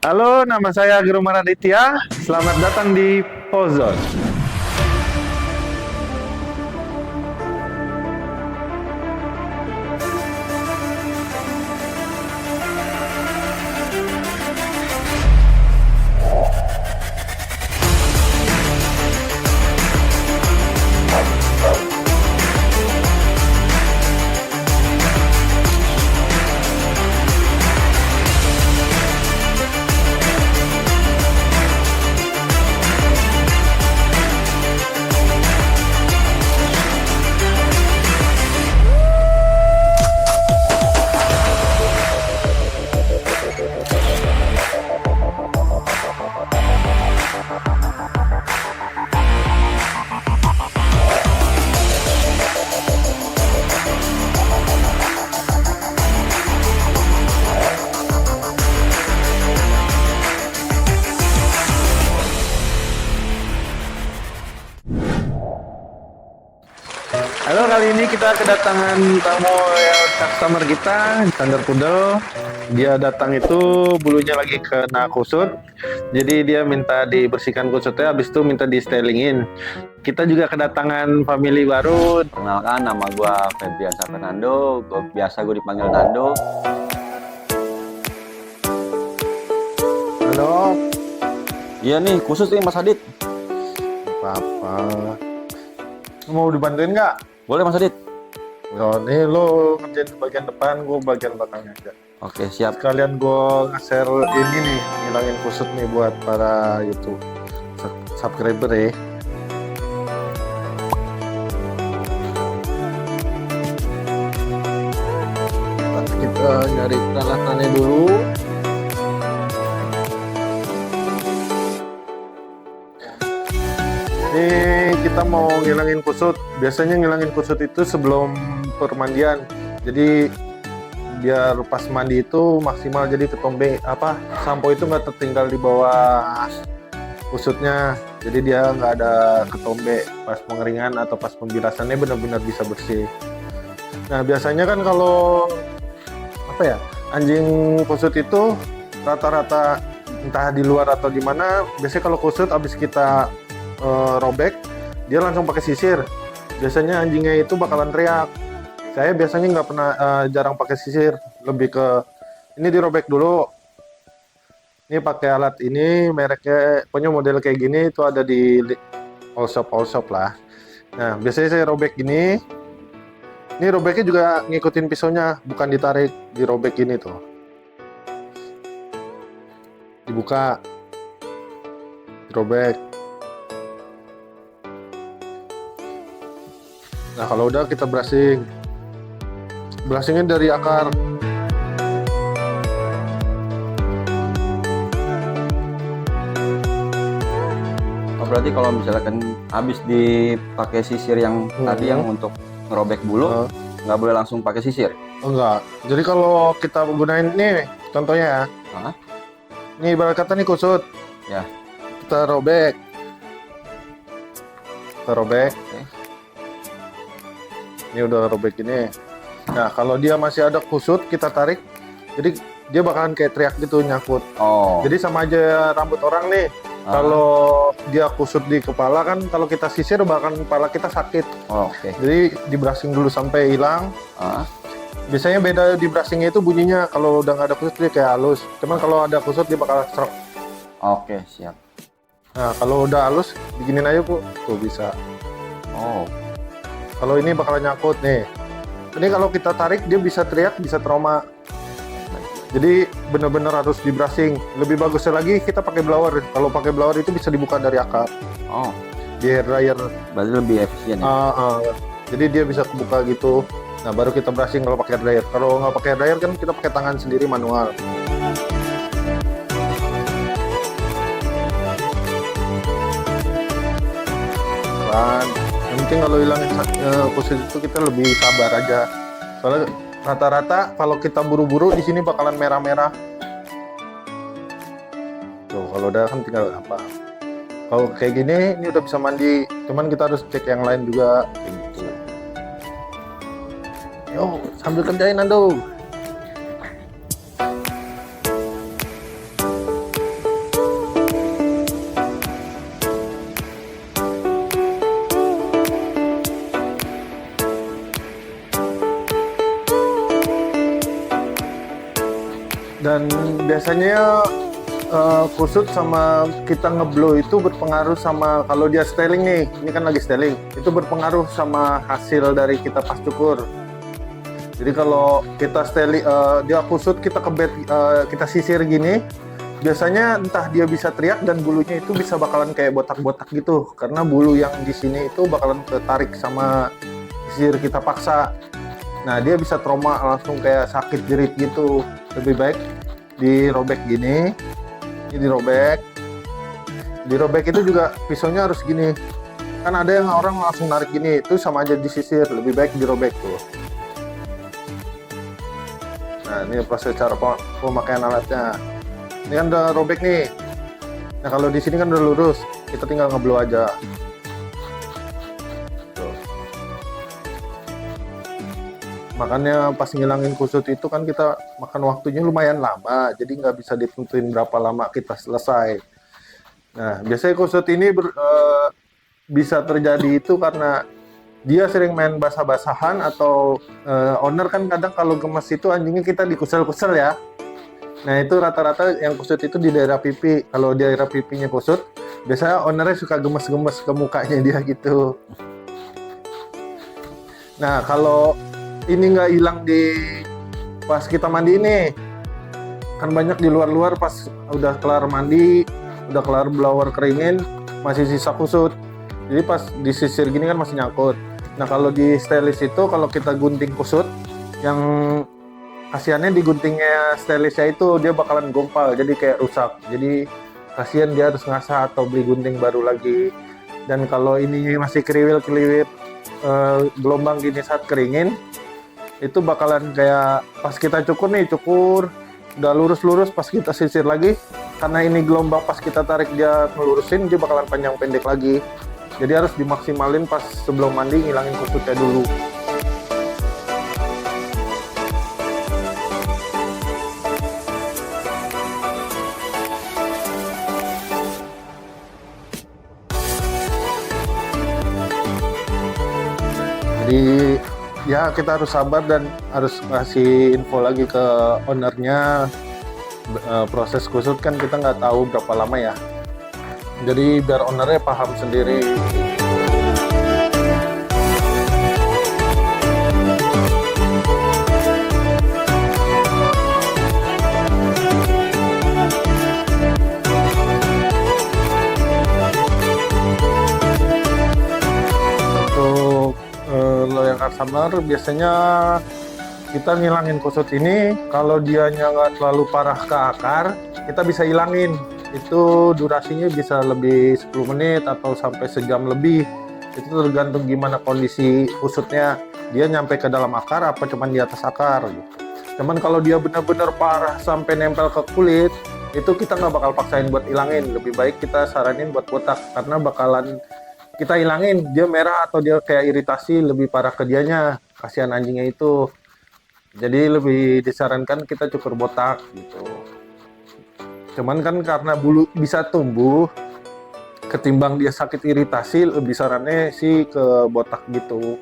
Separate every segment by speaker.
Speaker 1: Halo, nama saya Guru Maraditya. Selamat datang di Pozon. Halo, kali ini kita kedatangan tamu customer kita, Thunder Poodle. Dia datang itu bulunya lagi kena kusut, jadi dia minta dibersihkan kusutnya, habis itu minta di stylingin. Kita juga kedatangan family baru.
Speaker 2: Perkenalkan, nama gua Febriansa Fernando. Biasa gue dipanggil Nando.
Speaker 1: Halo,
Speaker 2: Iya nih, khusus nih Mas Adit.
Speaker 1: apa-apa. Mau dibantuin nggak?
Speaker 2: Boleh Mas Adit?
Speaker 1: Oh, nih lo ngerjain bagian depan, gue bagian belakangnya aja.
Speaker 2: Oke, siap.
Speaker 1: Sekalian gue nge-share ini nih, ngilangin kusut nih buat para YouTube subscriber ya. Kita nyari peralatannya dulu. Ini kita mau ngilangin kusut. Biasanya ngilangin kusut itu sebelum permandian. Jadi biar pas mandi itu maksimal, jadi ketombe sampo itu nggak tertinggal di bawah kusutnya. Jadi dia nggak ada ketombe pas pengeringan atau pas pembilasannya, benar-benar bisa bersih. Nah, biasanya kan kalau anjing kusut itu rata-rata entah di luar atau di mana, biasanya kalau kusut abis kita robek, dia langsung pakai sisir. Biasanya anjingnya itu bakalan teriak. Saya biasanya nggak pernah, jarang pakai sisir, lebih ke ini dirobek dulu. Ini pakai alat ini, mereknya pokoknya model kayak gini itu ada di all shop lah. Nah, biasanya saya robek gini. Ini robeknya juga ngikutin pisaunya, bukan ditarik, dirobek gini tuh. Dibuka, dirobek. Nah, kalau udah kita brushing. Brushingnya dari akar.
Speaker 2: Oh, berarti kalau misalkan habis dipakai sisir yang tadi yang untuk ngerobek bulu, nggak boleh langsung pakai sisir?
Speaker 1: Oh, enggak. Jadi kalau kita gunain nih, contohnya ya.
Speaker 2: Hah?
Speaker 1: Ini ibarat kata nih kusut.
Speaker 2: Ya.
Speaker 1: Kita robek. Kita robek.
Speaker 2: Oke.
Speaker 1: Ini udah robek ini. Nah, kalau dia masih ada kusut, kita tarik. Jadi dia bakalan kayak teriak gitu, nyangkut.
Speaker 2: Oh.
Speaker 1: Jadi sama aja rambut orang nih. Kalau dia kusut di kepala kan, kalau kita sisir bakalan kepala kita sakit.
Speaker 2: Oh, oke.
Speaker 1: Jadi di brushing dulu sampai hilang. Biasanya beda di brushingnya itu bunyinya. Kalau udah nggak ada kusut dia kayak halus. Cuman kalau ada kusut dia bakal serak.
Speaker 2: Oke, siap.
Speaker 1: Nah, kalau udah halus, bikinin aja tuh bisa.
Speaker 2: Oh.
Speaker 1: Kalau ini bakalan nyangkut nih. Ini kalau kita tarik dia bisa teriak, bisa trauma. Jadi bener-bener harus di brushing. Lebih bagusnya lagi kita pakai blower. Kalau pakai blower itu bisa dibuka dari akar.
Speaker 2: Oh.
Speaker 1: Di hair dryer.
Speaker 2: Berarti lebih efisien ya?
Speaker 1: Jadi dia bisa kebuka gitu. Nah, baru kita brushing kalau pakai hair dryer. Kalau nggak pakai hair dryer kan kita pakai tangan sendiri manual. Yang penting kalau hilangin kusut itu kita lebih sabar aja. Soalnya rata-rata kalau kita buru-buru di sini bakalan merah-merah. Tuh, kalau udah kan tinggal apa? Kalau kayak gini, ini udah bisa mandi. Cuman kita harus cek yang lain juga. Gitu. Yo, sambil kerjain Nando. Dan biasanya kusut sama kita ngeblow itu berpengaruh sama kalau dia styling nih, ini kan lagi styling, itu berpengaruh sama hasil dari kita pas cukur. Jadi kalau kita styling, dia kusut kita kebet, kita sisir gini, biasanya entah dia bisa teriak dan bulunya itu bisa bakalan kayak botak-botak gitu, karena bulu yang di sini itu bakalan ketarik sama sisir kita paksa. Nah dia bisa trauma langsung kayak sakit jerit gitu. Lebih baik dirobek gini, ini dirobek itu juga pisaunya harus gini. Kan ada yang orang langsung narik gini, itu sama aja disisir. Lebih baik dirobek tuh. Nah ini proses cara pemakaian alatnya. Ini kan udah robek nih. Nah kalau di sini kan udah lurus, kita tinggal ngeblow aja. Tuh. Makanya pas ngilangin kusut itu kan kita makan waktunya lumayan lama, jadi nggak bisa ditentuin berapa lama kita selesai. Nah biasanya kusut ini bisa terjadi itu karena dia sering main basah-basahan atau owner kan kadang kalau gemes itu anjingnya kita dikusel-kusel ya. Nah itu rata-rata yang kusut itu di daerah pipi. Kalau di daerah pipinya kusut, biasanya ownernya suka gemes-gemes ke mukanya dia gitu. Nah kalau ini nggak hilang di pas kita mandi ini, kan banyak di luar-luar pas udah kelar mandi, udah kelar blower keringin, masih sisa kusut. Jadi pas disisir gini kan masih nyangkut. Nah kalau di stylist itu kalau kita gunting kusut, yang kasihannya di guntingnya stylistnya itu dia bakalan gompal, jadi kayak rusak. Jadi kasihan dia harus ngasah atau beli gunting baru lagi. Dan kalau ini masih keriwil-keriwil gelombang gini saat keringin, itu bakalan kayak pas kita cukur udah lurus-lurus, pas kita sisir lagi, karena ini gelombang pas kita tarik dia melurusin, dia bakalan panjang pendek lagi. Jadi harus dimaksimalin pas sebelum mandi ngilangin kusutnya dulu. Jadi ya kita harus sabar dan harus ngasih info lagi ke ownernya. Proses kusut kan kita nggak tahu berapa lama ya. Jadi biar ownernya paham sendiri. Loyal customer biasanya kita ngilangin kusut ini kalau dianya nggak terlalu parah ke akar, kita bisa hilangin. Itu durasinya bisa lebih 10 menit atau sampai sejam lebih. Itu tergantung gimana kondisi kusutnya, dia nyampe ke dalam akar apa cuman di atas akar gitu. Cuman kalau dia benar-benar parah sampai nempel ke kulit, itu kita nggak bakal paksain buat hilangin. Lebih baik kita saranin buat botak, karena bakalan kita hilangin dia merah atau dia kayak iritasi lebih parah ke dianya, kasihan anjingnya itu. Jadi lebih disarankan kita cukur botak gitu. Cuman kan karena bulu bisa tumbuh, ketimbang dia sakit iritasi, lebih sarannya sih ke botak gitu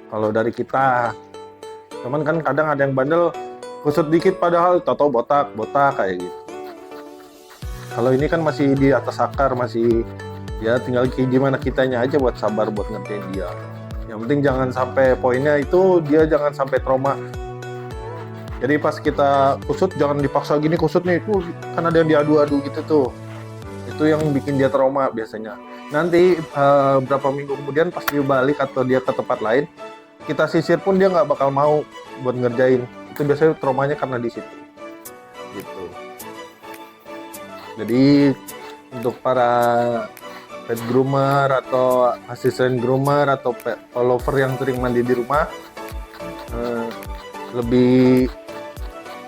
Speaker 1: kalau dari kita. Cuman kan kadang ada yang bandel kusut dikit padahal toto botak kayak gitu. Kalau ini kan masih di atas akar, masih ya tinggal gimana kitanya aja buat sabar buat ngertiin dia. Yang penting jangan sampai poinnya itu dia jangan sampai trauma. Jadi pas kita kusut jangan dipaksa gini kusut nih, itu kan ada yang diadu-adu gitu tuh. Itu yang bikin dia trauma biasanya. Nanti berapa minggu kemudian pas dia balik atau dia ke tempat lain, kita sisir pun dia nggak bakal mau buat ngerjain. Itu biasanya traumanya karena di situ. Gitu. Jadi untuk para pet groomer atau asisten groomer atau pet lover yang sering mandi di rumah, lebih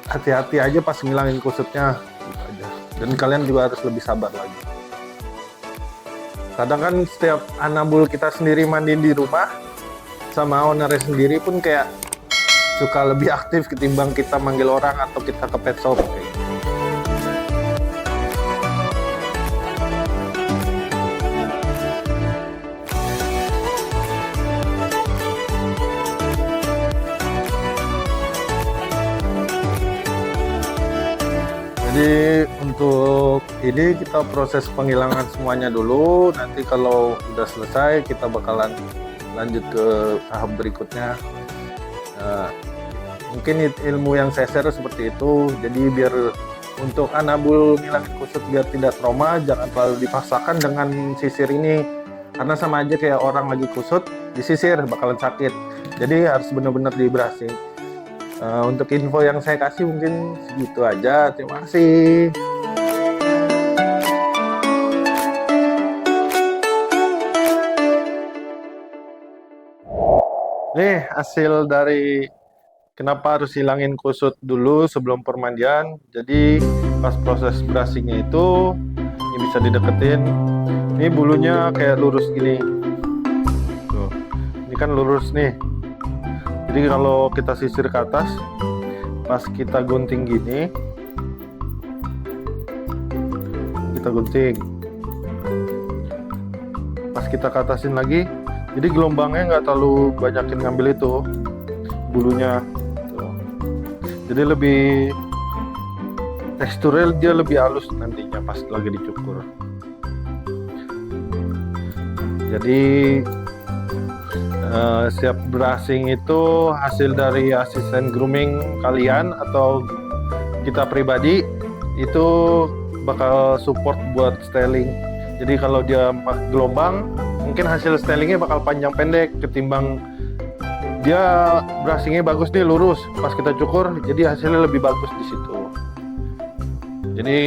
Speaker 1: hati-hati aja pas ngilangin kusutnya gitu aja. Dan kalian juga harus lebih sabar lagi. Kadang kan setiap anabul kita sendiri mandi di rumah sama ownernya sendiri pun kayak suka lebih aktif ketimbang kita manggil orang atau kita ke pet shop kayak gitu. Untuk ini kita proses penghilangan semuanya dulu. Nanti kalau udah selesai kita bakalan lanjut ke tahap berikutnya. Nah, mungkin ilmu yang saya share seperti itu. Jadi biar untuk anabul ngilangin kusut biar tidak trauma, jangan terlalu dipaksakan dengan sisir ini. Karena sama aja kayak orang lagi kusut disisir bakalan sakit. Jadi harus benar-benar di brushing. Untuk info yang saya kasih mungkin segitu aja. Terima kasih. Nih hasil dari kenapa harus hilangin kusut dulu sebelum permandian. Jadi pas proses brushingnya itu ini bisa dideketin. Ini bulunya kayak lurus gini. Tuh. Ini kan lurus nih. Jadi kalau kita sisir ke atas, pas kita gunting gini, kita gunting. Pas kita ke atasin lagi, jadi gelombangnya nggak terlalu banyakin ngambil itu bulunya. Tuh. Jadi lebih teksturnya dia lebih halus nantinya pas lagi dicukur. Jadi setiap brushing itu hasil dari asisten grooming kalian atau kita pribadi itu bakal support buat styling. Jadi kalau dia gelombang, mungkin hasil stylingnya bakal panjang pendek ketimbang dia brushingnya bagus nih lurus pas kita cukur, jadi hasilnya lebih bagus di situ. Jadi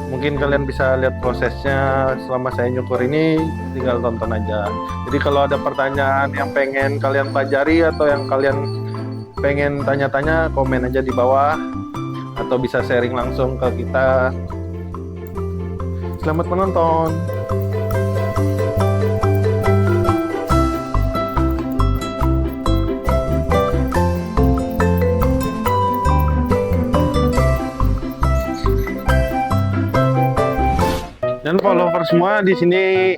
Speaker 1: mungkin kalian bisa lihat prosesnya selama saya nyukur ini, tinggal tonton aja. Jadi kalau ada pertanyaan yang pengen kalian pelajari atau yang kalian pengen tanya-tanya, komen aja di bawah atau bisa sharing langsung ke kita. Selamat menonton. Dan follower semua di sini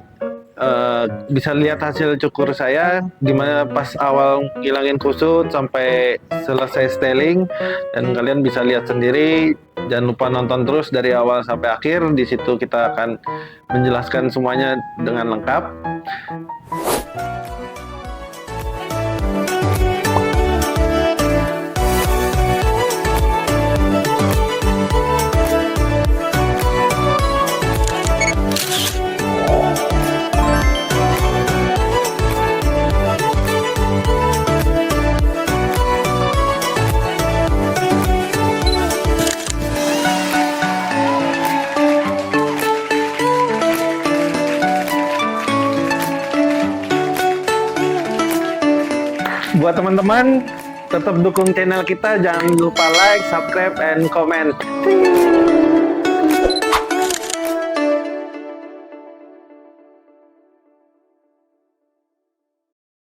Speaker 1: bisa lihat hasil cukur saya dimana pas awal ngilangin kusut sampai selesai styling, dan kalian bisa lihat sendiri. Jangan lupa nonton terus dari awal sampai akhir. Di situ kita akan menjelaskan semuanya dengan lengkap. Buat teman-teman, tetap dukung channel kita, jangan lupa like, subscribe, and comment.